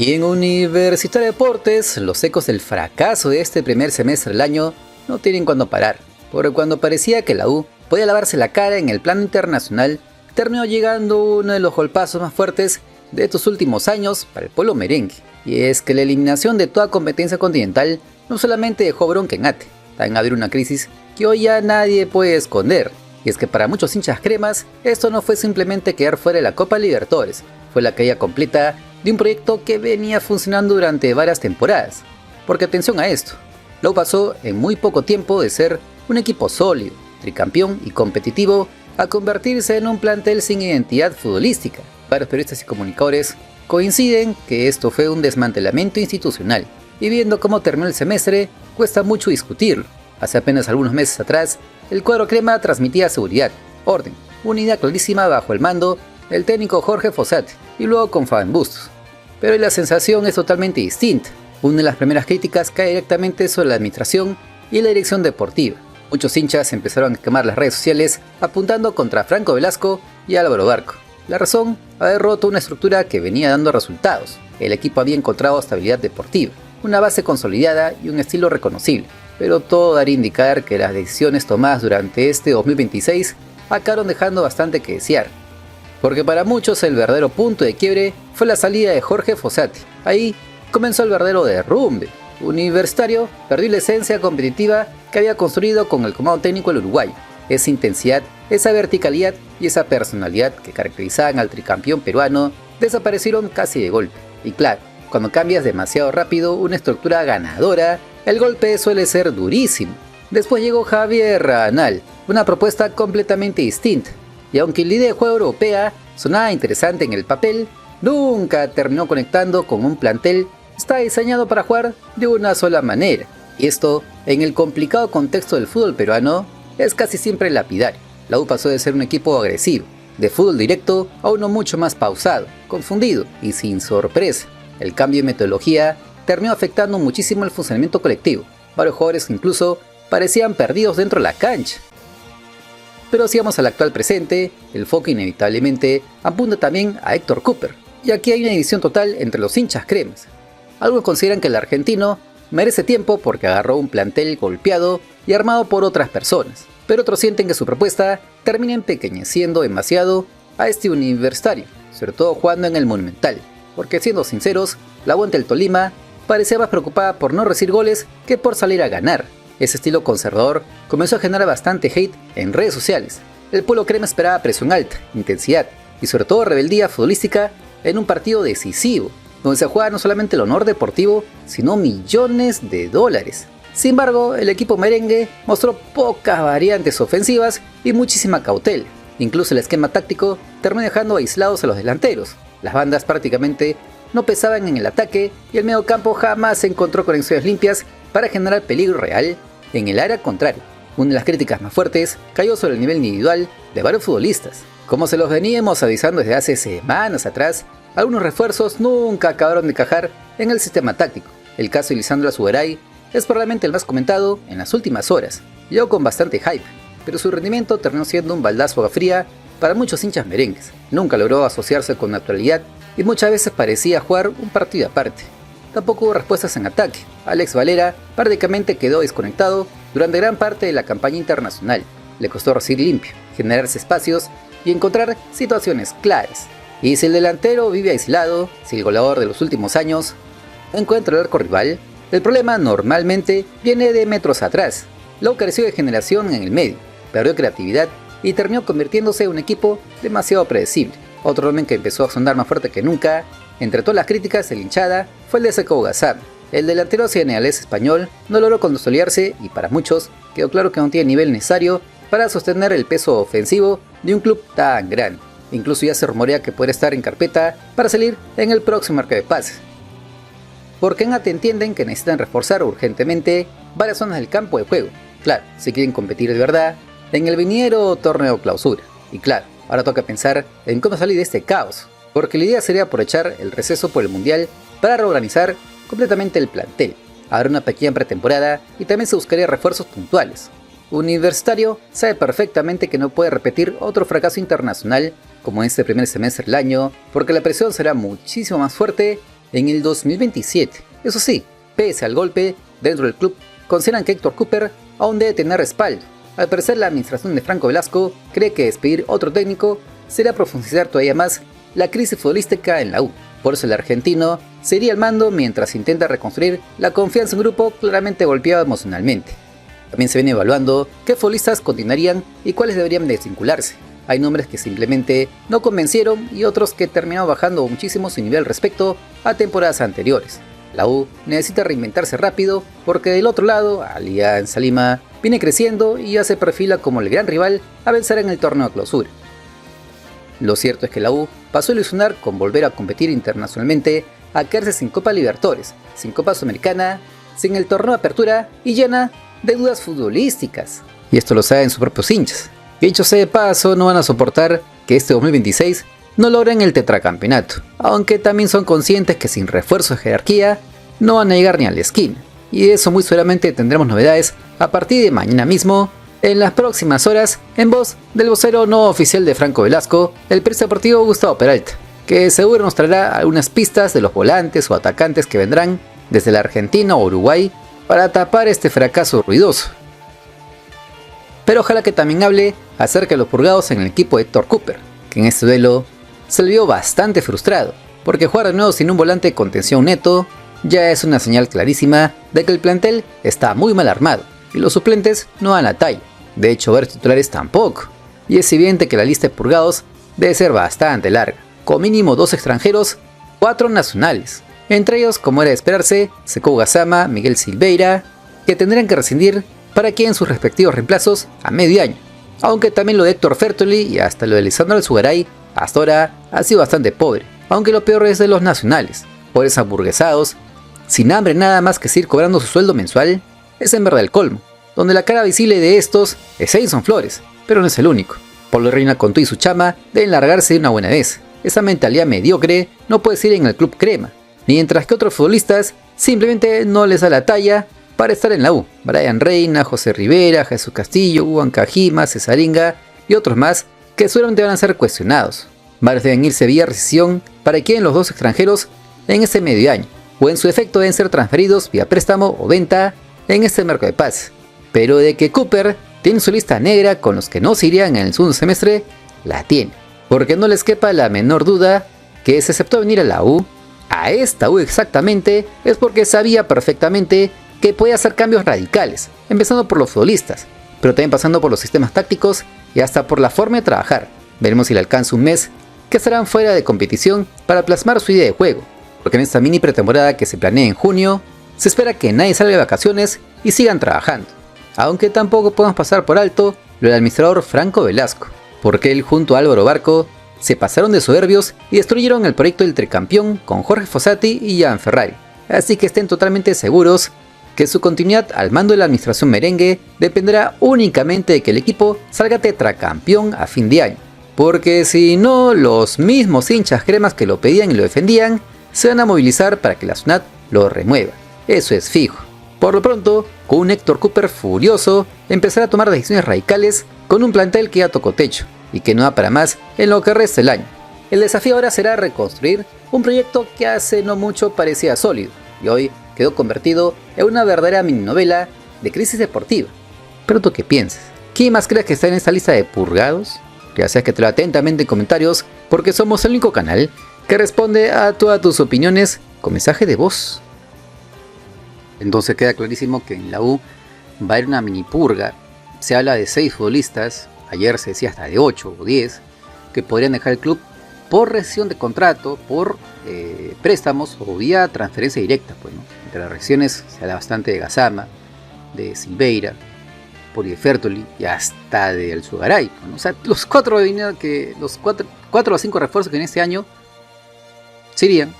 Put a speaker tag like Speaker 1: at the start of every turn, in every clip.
Speaker 1: Y en Universitario de Deportes, los ecos del fracaso de este primer semestre del año no tienen cuándo parar, porque cuando parecía que la U podía lavarse la cara en el plano internacional, terminó llegando uno de los golpazos más fuertes de estos últimos años para el pueblo merengue. Y es que la eliminación de toda competencia continental no solamente dejó bronca en Ate, también abrió una crisis que hoy ya nadie puede esconder. Y es que para muchos hinchas cremas, esto no fue simplemente quedar fuera de la Copa Libertadores, fue la caída completa de un proyecto que venía funcionando durante varias temporadas. Porque atención a esto, la U pasó en muy poco tiempo de ser un equipo sólido, tricampeón y competitivo a convertirse en un plantel sin identidad futbolística. Varios periodistas y comunicadores coinciden que esto fue un desmantelamiento institucional, y viendo cómo terminó el semestre, cuesta mucho discutirlo. Hace apenas algunos meses atrás, el cuadro crema transmitía seguridad, orden, unidad clarísima bajo el mando del técnico Jorge Fossati, y luego con Fabián Bustos. Pero hoy la sensación es totalmente distinta. Una de las primeras críticas cae directamente sobre la administración y la dirección deportiva. Muchos hinchas empezaron a quemar las redes sociales apuntando contra Franco Velasco y Álvaro Barco. La razón, haber roto una estructura que venía dando resultados. El equipo había encontrado estabilidad deportiva, una base consolidada y un estilo reconocible. Pero todo daría a indicar que las decisiones tomadas durante este 2026 acabaron dejando bastante que desear. Porque para muchos el verdadero punto de quiebre fue la salida de Jorge Fossati. Ahí comenzó el verdadero derrumbe. Universitario perdió la esencia competitiva que había construido con el comando técnico del uruguayo. Esa intensidad, esa verticalidad y esa personalidad que caracterizaban al tricampeón peruano desaparecieron casi de golpe. Y claro, cuando cambias demasiado rápido una estructura ganadora, el golpe suele ser durísimo. Después llegó Javier Ranal, una propuesta completamente distinta. Y aunque la idea de juego europea sonaba interesante en el papel, nunca terminó conectando con un plantel que está diseñado para jugar de una sola manera. Y esto, en el complicado contexto del fútbol peruano, es casi siempre lapidario. La U pasó de ser un equipo agresivo, de fútbol directo, a uno mucho más pausado, confundido y sin sorpresa. El cambio de metodología terminó afectando muchísimo el funcionamiento colectivo. Varios jugadores incluso parecían perdidos dentro de la cancha. Pero si vamos al actual presente, el foco inevitablemente apunta también a Héctor Cooper. Y aquí hay una división total entre los hinchas cremas. Algunos consideran que el argentino merece tiempo porque agarró un plantel golpeado y armado por otras personas. Pero otros sienten que su propuesta termina empequeñeciendo demasiado a este universitario, sobre todo jugando en el Monumental. Porque siendo sinceros, la U ante el Tolima parecía más preocupada por no recibir goles que por salir a ganar. Ese estilo conservador comenzó a generar bastante hate en redes sociales. El pueblo crema esperaba presión alta, intensidad y sobre todo rebeldía futbolística en un partido decisivo, donde se juega no solamente el honor deportivo, sino millones de dólares. Sin embargo, el equipo merengue mostró pocas variantes ofensivas y muchísima cautela. Incluso el esquema táctico terminó dejando aislados a los delanteros. Las bandas prácticamente no pesaban en el ataque y el mediocampo jamás se encontró conexiones limpias para generar peligro real en el área contraria. Una de las críticas más fuertes cayó sobre el nivel individual de varios futbolistas. Como se los veníamos avisando desde hace semanas atrás, algunos refuerzos nunca acabaron de encajar en el sistema táctico. El caso de Lisandro Azugaray es probablemente el más comentado en las últimas horas. Llegó con bastante hype, pero su rendimiento terminó siendo un baldazo de agua fría para muchos hinchas merengues. Nunca logró asociarse con naturalidad y muchas veces parecía jugar un partido aparte. Tampoco hubo respuestas en ataque. Alex Valera prácticamente quedó desconectado durante gran parte de la campaña internacional. Le costó recibir limpio, generarse espacios y encontrar situaciones claras. Y si el delantero vive aislado, si el goleador de los últimos años no encuentra el arco rival, el problema normalmente viene de metros atrás. La U careció de generación en el medio, perdió creatividad y terminó convirtiéndose en un equipo demasiado predecible. Otro nombre que empezó a sonar más fuerte que nunca, entre todas las críticas de la hinchada, fue el de Seko Gassama. El delantero senegalés español no logró consolidarse y para muchos quedó claro que no tiene el nivel necesario para sostener el peso ofensivo de un club tan grande. Incluso ya se rumorea que puede estar en carpeta para salir en el próximo mercado de pases. Porque en ATE entienden que necesitan reforzar urgentemente varias zonas del campo de juego. Claro, si quieren competir de verdad en el veniero torneo clausura. Y claro, ahora toca pensar en cómo salir de este caos, porque la idea sería aprovechar el receso por el mundial para reorganizar completamente el plantel. Habrá una pequeña pretemporada y también se buscaría refuerzos puntuales. Universitario sabe perfectamente que no puede repetir otro fracaso internacional como este primer semestre del año, porque la presión será muchísimo más fuerte en el 2027. Eso sí, pese al golpe dentro del club, consideran que Héctor Cúper aún debe tener respaldo. Al parecer, la administración de Franco Velasco cree que despedir otro técnico será profundizar todavía más la crisis futbolística en la U. Por eso el argentino sería al mando mientras intenta reconstruir la confianza en un grupo claramente golpeado emocionalmente. También se viene evaluando qué futbolistas continuarían y cuáles deberían desvincularse. Hay nombres que simplemente no convencieron y otros que terminaron bajando muchísimo su nivel respecto a temporadas anteriores. La U necesita reinventarse rápido porque del otro lado, Alianza Lima viene creciendo y ya se perfila como el gran rival a vencer en el torneo de clausura. Lo cierto es que la U pasó a ilusionar con volver a competir internacionalmente a quedarse sin Copa Libertadores, sin Copa Sudamericana, sin el torneo de apertura y llena de dudas futbolísticas. Y esto lo saben sus propios hinchas. Que dicho sea de paso, no van a soportar que este 2026 no logren el tetracampeonato, aunque también son conscientes que sin refuerzo de jerarquía no van a llegar ni a la esquina. Y de eso muy seguramente tendremos novedades a partir de mañana mismo, en las próximas horas, en voz del vocero no oficial de Franco Velasco, el periodista deportivo Gustavo Peralta, que seguro nos traerá algunas pistas de los volantes o atacantes que vendrán desde la Argentina o Uruguay para tapar este fracaso ruidoso. Pero ojalá que también hable acerca de los purgados en el equipo de Héctor Cúper, que en este duelo se le vio bastante frustrado, porque jugar de nuevo sin un volante de contención neto ya es una señal clarísima de que el plantel está muy mal armado y los suplentes no dan la talla. De hecho, ver titulares tampoco, y es evidente que la lista de purgados debe ser bastante larga, con mínimo 2 extranjeros, 4 nacionales, entre ellos, como era de esperarse, Sekou Gassama, Miguel Silveira, que tendrán que rescindir para que en sus respectivos reemplazos a medio año, aunque también lo de Héctor Fertoli y hasta lo de Lisandro Alzugaray hasta ahora ha sido bastante pobre, aunque lo peor es de los nacionales, pobres hamburguesados, sin hambre nada más que seguir cobrando su sueldo mensual, es en verdad el colmo, donde la cara visible de estos es Edison Flores, pero no es el único. Pablo Reina con y su chama deben largarse de una buena vez. Esa mentalidad mediocre no puede ser en el club crema, mientras que otros futbolistas simplemente no les da la talla para estar en la U. Brian Reina, José Rivera, Jesús Castillo, Hugo Ancajima, Cesaringa y otros más que seguramente van a ser cuestionados. Varios deben irse vía rescisión para que queden los 2 extranjeros en este medio año, o en su efecto deben ser transferidos vía préstamo o venta en este mercado de paz. Pero de que Cúper tiene su lista negra con los que no se irían en el segundo semestre, la tiene. Porque no les quepa la menor duda que se aceptó venir a la U, a esta U exactamente, es porque sabía perfectamente que podía hacer cambios radicales, empezando por los futbolistas, pero también pasando por los sistemas tácticos y hasta por la forma de trabajar. Veremos si le alcanza un mes que estarán fuera de competición para plasmar su idea de juego, porque en esta mini pretemporada que se planea en junio, se espera que nadie salga de vacaciones y sigan trabajando. Aunque tampoco podemos pasar por alto lo del administrador Franco Velasco, porque él junto a Álvaro Barco se pasaron de soberbios y destruyeron el proyecto del tricampeón con Jorge Fossati y Gian Ferrari. Así que estén totalmente seguros que su continuidad al mando de la administración merengue dependerá únicamente de que el equipo salga tetracampeón a fin de año. Porque si no, los mismos hinchas cremas que lo pedían y lo defendían se van a movilizar para que la SUNAT lo remueva. Eso es fijo. Por lo pronto, con un Héctor Cúper furioso, empezará a tomar decisiones radicales con un plantel que ya tocó techo y que no da para más en lo que resta del año. El desafío ahora será reconstruir un proyecto que hace no mucho parecía sólido y hoy quedó convertido en una verdadera mininovela de crisis deportiva. Pero tú qué piensas, ¿quién más crees que está en esta lista de purgados? Ya sabes que te lo atentamente en comentarios porque somos el único canal que responde a todas tus opiniones con mensaje de voz. Entonces queda clarísimo que en la U va a haber una mini purga. Se habla de 6 futbolistas, ayer se decía hasta de 8 o 10, que podrían dejar el club por rescisión de contrato, por préstamos o vía transferencia directa. Pues, ¿no? Entre las rescisiones se habla bastante de Gassama, de Silveira, por Fertoli y hasta de Alzugaray. ¿No? O sea, los 4 o 5 refuerzos que en este año se irían.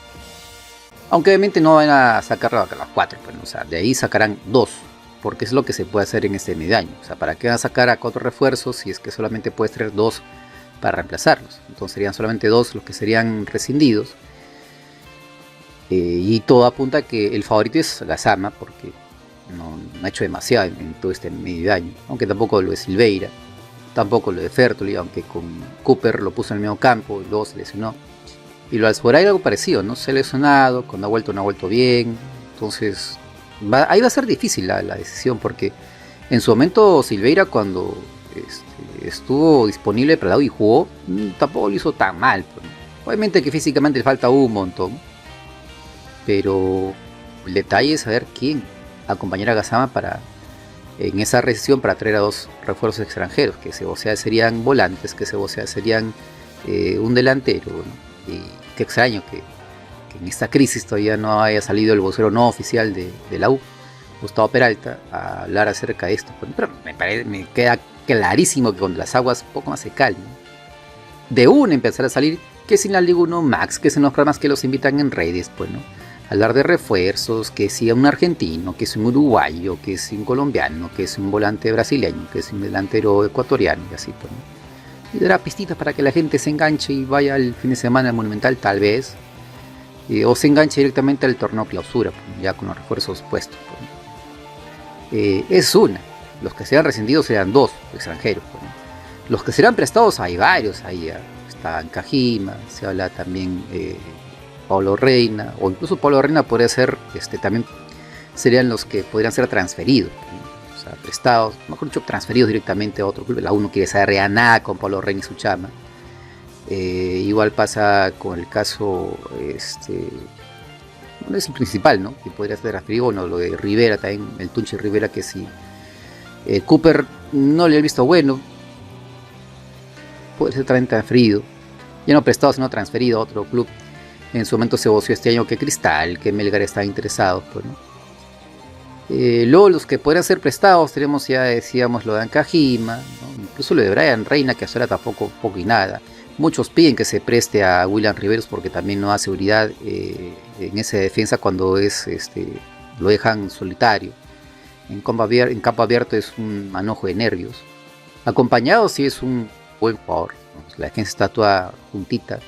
Speaker 1: Aunque obviamente no van a sacar las 4, pues, ¿no? O sea, de ahí sacarán 2, porque es lo que se puede hacer en este medio año. O sea, ¿para qué van a sacar a 4 refuerzos si es que solamente puedes traer 2 para reemplazarlos? Entonces serían solamente 2 los que serían rescindidos. Y todo apunta a que el favorito es Gassama, porque no ha hecho demasiado en todo este medio año. Aunque tampoco lo de Silveira, tampoco lo de Fertoli, aunque con Cúper lo puso en el medio campo y luego se lesionó. Y lo de Alzugaray algo parecido, ¿no? Se ha lesionado, cuando no ha vuelto bien. Entonces, ahí va a ser difícil la decisión, porque en su momento Silveira, cuando estuvo disponible para la U y jugó, tampoco lo hizo tan mal. Pues, ¿no? Obviamente que físicamente le falta un montón, pero el detalle es saber quién acompañará a Gassama en esa recesión para traer a dos refuerzos extranjeros, que serían volantes, que serían un delantero, ¿no? Y qué extraño que en esta crisis todavía no haya salido el vocero no oficial de la U, Gustavo Peralta, a hablar acerca de esto. Pero me queda clarísimo que cuando las aguas poco más se calmen, de una empezar a salir que sin la Liga 1 Max, que es en los programas que los invitan en redes, pues, ¿no? Hablar de refuerzos, que si un argentino, que es un uruguayo, que es un colombiano, que es un volante brasileño, que es un delantero ecuatoriano y así, pues, ¿no? Y dará pistitas para que la gente se enganche y vaya el fin de semana al Monumental, tal vez, o se enganche directamente al torneo clausura, pues, ya con los refuerzos puestos, pues, ¿no? Es una. Los que serán rescindidos serán dos extranjeros, pues, ¿no? Los que serán prestados hay varios, ahí está Kajima, se habla también Pablo Reina, o incluso Pablo Reina podría ser, también serían los que podrían ser transferidos, ¿no? O sea, prestados, mejor dicho, transferidos directamente a otro club. La uno quiere saber a nada con Pablo Reina y su chama. Igual pasa con el caso, no es el principal, ¿no? Que podría ser transferido, bueno, lo de Rivera también, el Tunche Rivera, que si Cooper no le ha visto bueno, puede ser también transferido, ya no prestado sino transferido a otro club. En su momento se voció este año que Cristal, que Melgar está interesado, pues, ¿no? Luego los que podrían ser prestados tenemos, ya decíamos, lo de Ancajima, ¿no? Incluso lo de Brian Reina, que hasta ahora tampoco poco y nada. Muchos piden que se preste a William Riveros porque también no da seguridad en esa defensa cuando lo dejan solitario. En campo abierto es un manojo de nervios. Acompañado sí es un buen jugador, ¿no? La defensa está toda juntita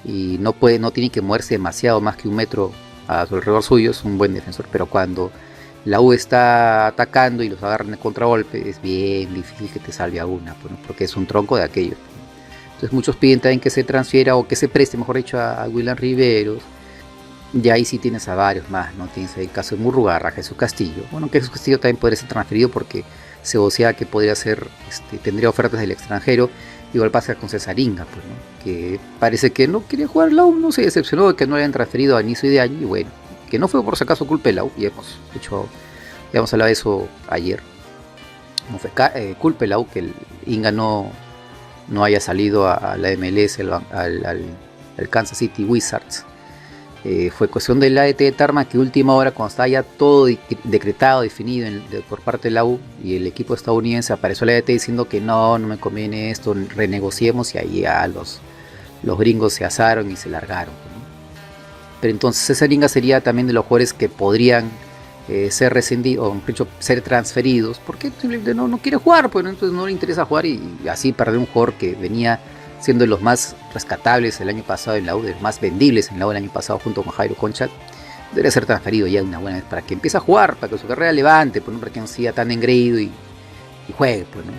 Speaker 1: y no tiene que moverse demasiado, más que un metro a su alrededor suyo, es un buen defensor, pero cuando la U está atacando y los agarran de contragolpe, es bien difícil que te salve a una, pues, ¿no? Porque es un tronco de aquello. Entonces muchos piden también que se transfiera o que se preste, mejor dicho, a William Riveros. Y ahí sí tienes a varios más, ¿no? Tienes el caso de Murrugarra, Jesús Castillo. Bueno, que Jesús Castillo también podría ser transferido porque se vocea que podría ser, tendría ofertas del extranjero. Igual pasa con Cesaringa, pues, ¿no? Que parece que no quería jugar la U, no se decepcionó de que no le hayan transferido a inicio de año. Y bueno, que no fue por si acaso culpa de la U, ya hemos hablado de eso ayer. No fue culpa de la U que el Inga no haya salido a la MLS, al Kansas City Wizards. Fue cuestión del ADT de Tarma que última hora, cuando estaba ya todo decretado, definido por parte de la U y el equipo estadounidense, apareció el ADT diciendo que no me conviene esto, renegociemos, y ahí ya los gringos se asaron y se largaron, ¿no? Pero entonces Cesaringa sería también de los jugadores que podrían ser rescindidos, o mejor dicho, ser transferidos, porque simplemente no quiere jugar, pues, ¿no? Entonces no le interesa jugar y así perder un jugador que venía siendo de los más rescatables el año pasado en la U, de los más vendibles en la U el año pasado junto con Jairo Concha. Debería ser transferido ya de una buena vez para que empiece a jugar, para que su carrera levante, pues, ¿no? Para que no siga tan engreído y juegue, pues, ¿no?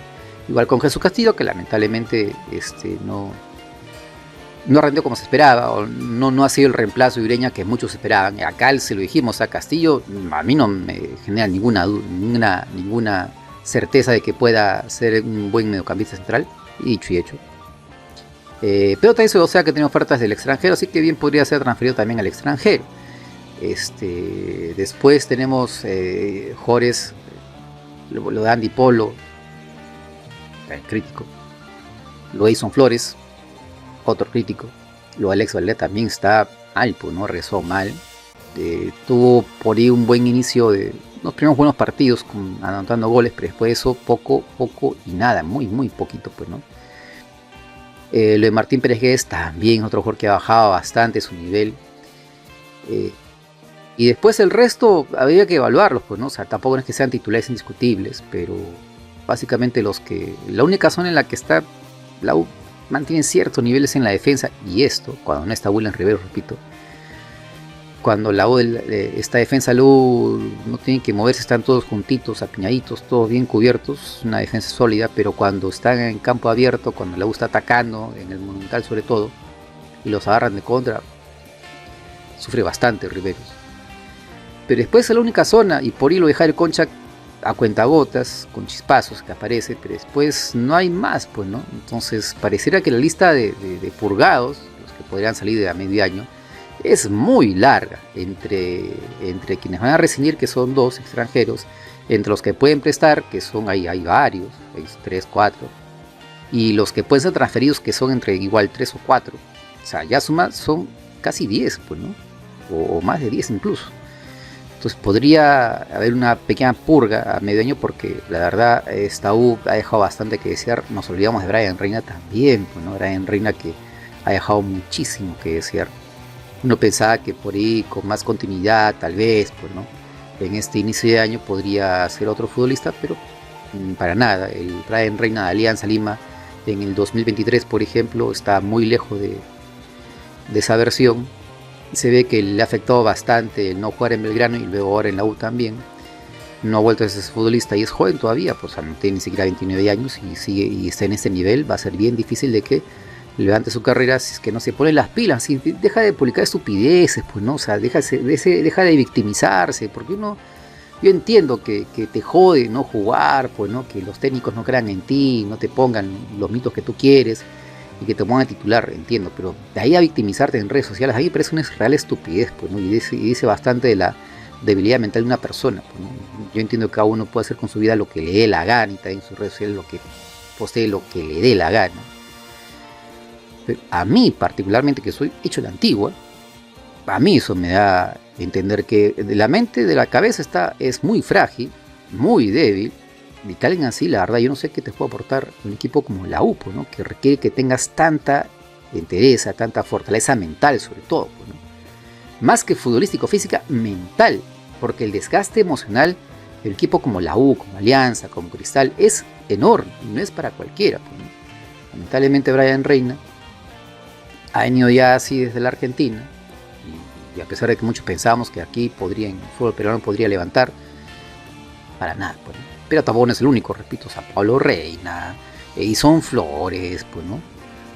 Speaker 1: Igual con Jesús Castillo, que lamentablemente no rendió como se esperaba, o no ha sido el reemplazo de Ureña que muchos esperaban. Acá se lo dijimos a Castillo, a mí no me genera ninguna certeza de que pueda ser un buen mediocampista central, y dicho y hecho. Pero también se vocea que tiene ofertas del extranjero, así que bien podría ser transferido también al extranjero. Después tenemos Jores, lo de Andy Polo, crítico. Lo de Edson Flores, otro crítico. Lo de Alex Valdés también está mal, pues, ¿no? Rezó mal. Tuvo por ahí un buen inicio de los primeros buenos partidos, anotando goles, pero después de eso poco y nada, muy poquito, pues, ¿no? Lo de Martín Pérez Guedes también, otro jugador que ha bajado bastante su nivel. Y después el resto había que evaluarlos, pues, ¿no? O sea, tampoco es que sean titulares indiscutibles, pero básicamente la única zona en la que está la U mantiene ciertos niveles en la defensa, y esto, cuando no está William Rivero, repito, cuando esta defensa la U no tiene que moverse, están todos juntitos, apiñaditos, todos bien cubiertos, una defensa sólida, pero cuando están en campo abierto, cuando la U está atacando, en el Monumental sobre todo, y los agarran de contra, sufre bastante Riveros. Pero después es la única zona, y por ahí lo deja el Concha a cuentagotas, con chispazos que aparece, pero después no hay más, pues, ¿no? Entonces pareciera que la lista de purgados, los que podrían salir de a medio año, es muy larga, entre quienes van a rescindir, que son 2 extranjeros, entre los que pueden prestar, que son, hay varios, hay 3, 4, y los que pueden ser transferidos, que son entre igual 3 o 4, o sea, ya son casi 10, pues, ¿no? O más de 10 incluso. Entonces podría haber una pequeña purga a medio año, porque la verdad esta U ha dejado bastante que desear. Nos olvidamos de Brian Reina también, pues, ¿no? Brian Reina, que ha dejado muchísimo que desear. Uno pensaba que por ahí con más continuidad, tal vez, pues, ¿no?, en este inicio de año podría ser otro futbolista, pero para nada. El Brian Reina de Alianza Lima en el 2023, por ejemplo, está muy lejos de esa versión. Se ve que le ha afectado bastante el no jugar en Belgrano, y luego ahora en la U también. No ha vuelto a ser futbolista y es joven todavía, pues no tiene ni siquiera 29 años y sigue y está en este nivel. Va a ser bien difícil de que levante su carrera si es que no se pone las pilas, si deja de publicar estupideces, pues, ¿no? O sea, deja de victimizarse, porque yo entiendo que te jode no jugar, pues, ¿no? Que los técnicos no crean en ti, no te pongan los mitos que tú quieres y que te pongan a titular, entiendo, pero de ahí a victimizarte en redes sociales, ahí parece una real estupidez, pues, ¿no? Y dice bastante de la debilidad mental de una persona, pues, ¿no? Yo entiendo que cada uno puede hacer con su vida lo que le dé la gana, y también en sus redes sociales lo que postee, lo que le dé la gana. Pero a mí particularmente, que soy hecho de la antigua, a mí eso me da a entender que de la mente, de la cabeza es muy frágil, muy débil. Y que alguien así, la verdad, yo no sé qué te puede aportar un equipo como la UPO, ¿no? Que requiere que tengas tanta entereza, tanta fortaleza mental, sobre todo, ¿no? Más que futbolístico, física, mental, porque el desgaste emocional del equipo como la U, como Alianza, como Cristal, es enorme, y no es para cualquiera, pues, ¿no? Lamentablemente Brian Reina ha venido ya así desde la Argentina, y a pesar de que muchos pensábamos que aquí en el fútbol peruano podría levantar, para nada, pues, ¿no? Pero tampoco no es el único, repito, o sea, Pablo Reina, Edison Flores, pues, ¿no? O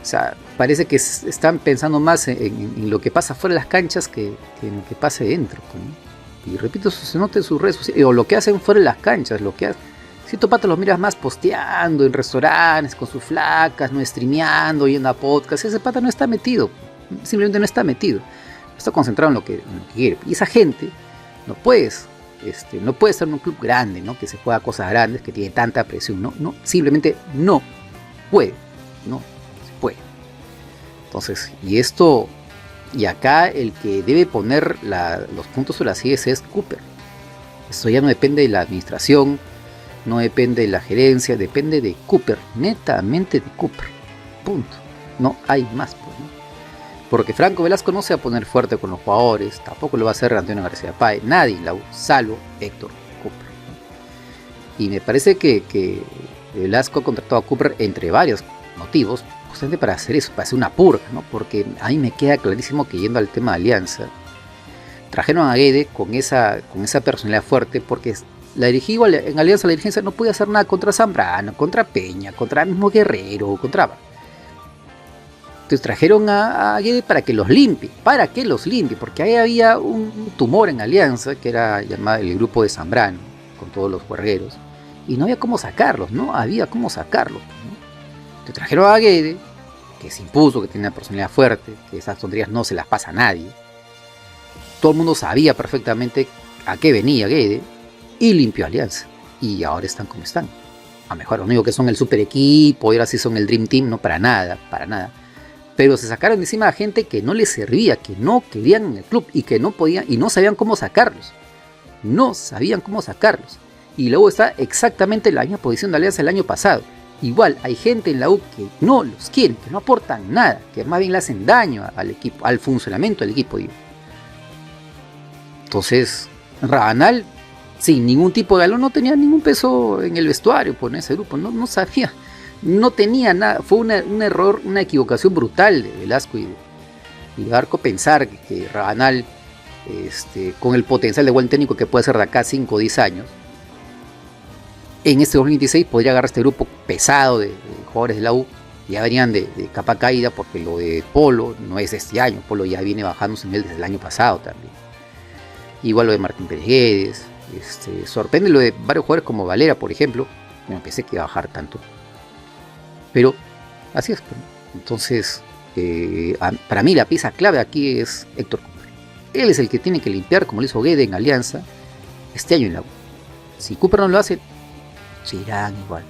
Speaker 1: sea, parece que están pensando más en lo que pasa fuera de las canchas que en lo que pasa dentro, pues, ¿no? Y repito, eso se nota en sus redes sociales, o lo que hacen fuera de las canchas, lo que hacen. Si tú, Pato, los miras más posteando en restaurantes con sus flacas, no streameando, yendo a podcast, ese pata no está metido, simplemente no está metido, está concentrado en lo que quiere. Y esa gente no puede estar en un club grande, ¿no? Que se juega cosas grandes, que tiene tanta presión, no, simplemente no puede, no se puede. Entonces, y acá el que debe poner los puntos sobre las IES es Cooper. Esto ya no depende de la administración, no depende de la gerencia, depende de Cooper, netamente de Cooper, punto. No hay más, pues, ¿no? Porque Franco Velasco no se va a poner fuerte con los jugadores, tampoco lo va a hacer Antonio García Páez, nadie, salvo Héctor Cooper, ¿no? Y me parece que Velasco ha contratado a Cooper entre varios motivos, justamente para hacer eso, para hacer una purga, ¿no? Porque a mí me queda clarísimo que, yendo al tema de Alianza, trajeron a Guede con esa personalidad fuerte, porque en Alianza la dirigencia no podía hacer nada contra Zambrano, contra Peña, contra el mismo Guerrero, contra... Entonces trajeron a Guede para que los limpie, porque ahí había un tumor en Alianza, que era llamado el grupo de Zambrano, con todos los guerreros, y no había cómo sacarlos, ¿no? Entonces trajeron a Guede, que se impuso, que tenía una personalidad fuerte, que esas tonterías no se las pasa a nadie. Todo el mundo sabía perfectamente a qué venía Guede, y limpió Alianza, y ahora están como están. A mejor, no digo que son el super equipo, y ahora sí son el Dream Team, no, para nada, pero se sacaron de encima a gente que no les servía, que no querían en el club, y que no podían, y no sabían cómo sacarlos, y luego está exactamente la misma posición de Alianza el año pasado. Igual hay gente en la U que no los quieren, que no aportan nada, que más bien le hacen daño al equipo, al funcionamiento del equipo, digo. Entonces, Rabanal, sin ningún tipo de valor, no tenía ningún peso en el vestuario, por ese grupo, no sabía, no tenía nada. Fue un error, una equivocación brutal de Velasco y de Barco pensar que Rabanal, con el potencial de buen técnico que puede ser de acá 5 o 10 años, en este 2026 podría agarrar este grupo pesado de jugadores de la U Ya venían de capa caída porque lo de Polo no es de este año. Polo ya viene bajando su nivel desde el año pasado también. Igual lo de Martín Pérez Guedes. Sorprende lo de varios jugadores como Valera, por ejemplo. No pensé que iba a bajar tanto. Pero así es. Entonces, para mí la pieza clave aquí es Héctor Cooper. Él es el que tiene que limpiar, como lo hizo Guede en Alianza, este año en la U. Si Cooper no lo hace, se irán igual.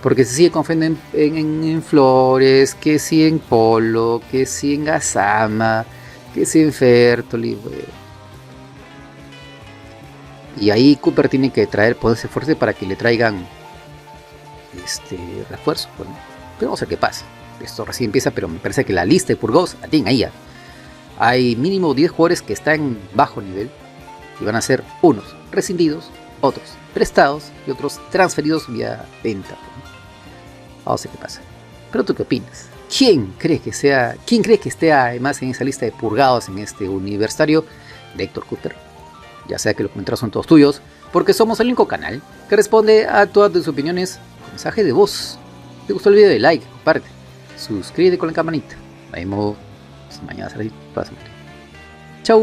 Speaker 1: Porque se sigue confiando en Flores, que si en Polo, que si en Gassama, que si en Fertoli. Bueno. Y ahí Cooper tiene que ponerse fuerte para que le traigan refuerzo. Bueno, pero vamos a ver qué pasa. Esto recién empieza, pero me parece que la lista de Purgos la tienen ahí ya. Hay mínimo 10 jugadores que están en bajo nivel y van a ser unos rescindidos, otros prestados y otros transferidos vía venta. Vamos a ver qué pasa. Pero tú qué opinas? ¿Quién crees que esté además en esa lista de purgados en este universitario de Héctor Cooper? Ya sea que los comentarios son todos tuyos, porque somos el único canal que responde a todas tus opiniones con mensaje de voz. Si te gustó el video, de like, comparte, suscríbete con la campanita. Nos vemos mañana. Chau.